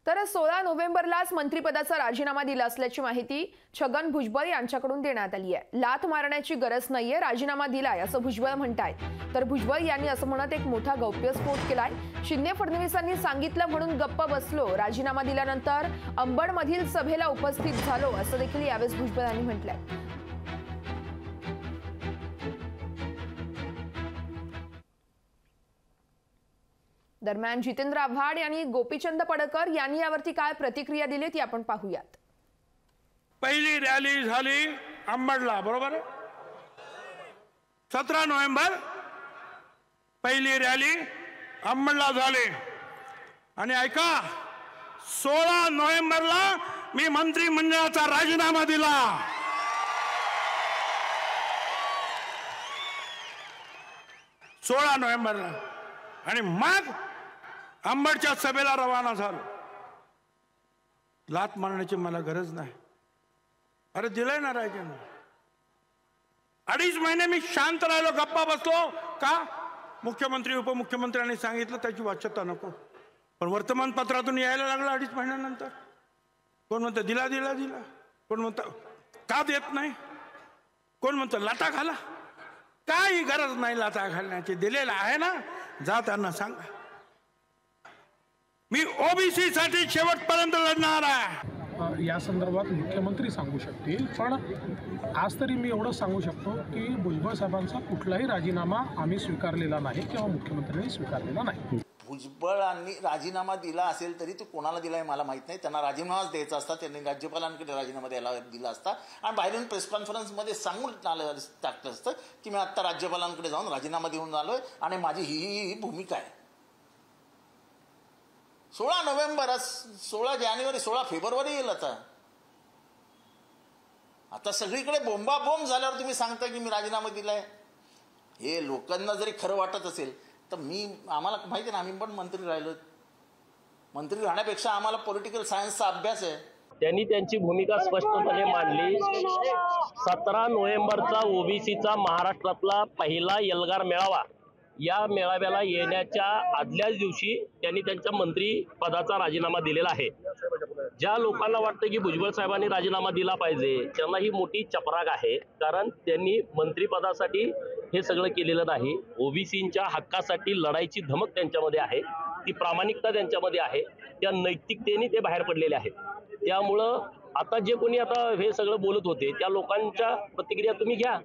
तर 16 नोव्हेंबरलाच मंत्रिपदाचा राजीनामा दिला असल्याची माहिती छगन भुजबळ यांच्याकडून देण्यात आली आहे। लाथ मारण्याची गरज नाहीये, राजीनामा दिलाय असं भुजबळ म्हणतायत। तर भुजबळ यांनी असं म्हणत एक मोठा गौप्यस्फोट केलाय। शिंदे फडणवीसांनी सांगितलं म्हणून गप्प बसलो, राजीनामा दिल्यानंतर अंबडमधील सभेला उपस्थित झालो असं देखील यावेळी भुजबळ यांनी म्हटलंय। दरम्यान जितेंद्र आव्हाड यांनी गोपीचंद पडळकर यांनी यावरती काय प्रतिक्रिया दिली ती आपण पाहूयात। पहिली रॅली झाली अंबडला, बरोबर 17 नोव्हेंबर पहिली रॅली अंबडला झाली आणि ऐका 16 नोव्हेंबरला मी मंत्रिमंडळाचा राजीनामा दिला। 16 नोव्हेंबरला आणि मग अंबडच्या सभेला रवाना झालो। लात मारण्याची मला गरज नाही। अरे दिलंय ना राजीनामा। 2.5 महिने मी शांत राहिलो, गप्पा बसलो का? मुख्यमंत्री उपमुख्यमंत्र्यांनी सांगितलं त्याची वाच्यता नको, पण वर्तमानपत्रातून यायला लागलं 2.5 महिन्यानंतर। कोण म्हणतं दिला दिला दिला, कोण म्हणतं का देत नाही, कोण म्हणतं लाटा घाला। काही गरज नाही लाटा घालण्याची, दिलेला आहे ना, जा त्यांना सांगा मी ओबीसी साठी शेवटपर्यंत लढणार आहे। या संदर्भात मुख्यमंत्री सांगू शकतील, पण आज तरी मी एवढं सांगू शकतो की भुजबळ साहेबांचा कुठलाही राजीनामा आम्ही स्वीकारलेला नाही किंवा मुख्यमंत्र्यांनी स्वीकारलेला नाही। भुजबळांनी राजीनामा दिला असेल तरी तो कोणाला दिलाय मला माहित नाही। त्यांना राजीनामाच द्यायचा असता, त्यांनी राज्यपालांकडे राजीनामा द्यायला दिला असता आणि बाहेरून प्रेस कॉन्फरन्समध्ये सांगून टाकलं असतं की मी आत्ता राज्यपालांकडे जाऊन राजीनामा देऊन आलोय आणि माझी ही भूमिका आहे। 16 नोव्हेंबर, 16 जानेवारी, 16 फेब्रुवारी येईल। आता सगळीकडे बोंबाबोंब झाल्यावर तुम्ही सांगता की मी राजीनामा दिलाय। हे लोकांना जरी खरं वाटत असेल तर आम्हाला माहिती आहे ना, आम्ही पण मंत्री राहिलो। मंत्री राहण्यापेक्षा आम्हाला पॉलिटिकल सायन्सचा अभ्यास आहे। त्यांनी त्यांची भूमिका स्पष्टपणे मांडली। 17 नोव्हेंबरचा ओबीसीचा महाराष्ट्रातला पहिला एल्गार मेळावा, या मेळाव्याला येण्याच्या आदल्याच दिवशी त्यांनी त्यांच्या मंत्री पदाचा राजीनामा दिलेला आहे। ज्या लोकांना वाटतं की भुजबळ साहेबांनी राजीनामा दिला पाहिजे त्यांना ही मोठी चपराक आहे, कारण त्यांनी मंत्रिपदासाठी हे सगळं केलेलं नाही। ओबीसींच्या हक्कासाठी लढायची धमक त्यांच्यामध्ये आहे, ती प्रामाणिकता त्यांच्यामध्ये आहे, त्या नैतिकतेने ते बाहेर पडलेले आहेत। त्यामुळं आता जे कोणी आता हे सगळं बोलत होते त्या लोकांच्या प्रतिक्रिया तुम्ही घ्या।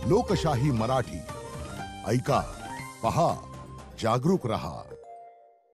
लोकशाही मराठी ऐका, पहा, जागरूक रहा।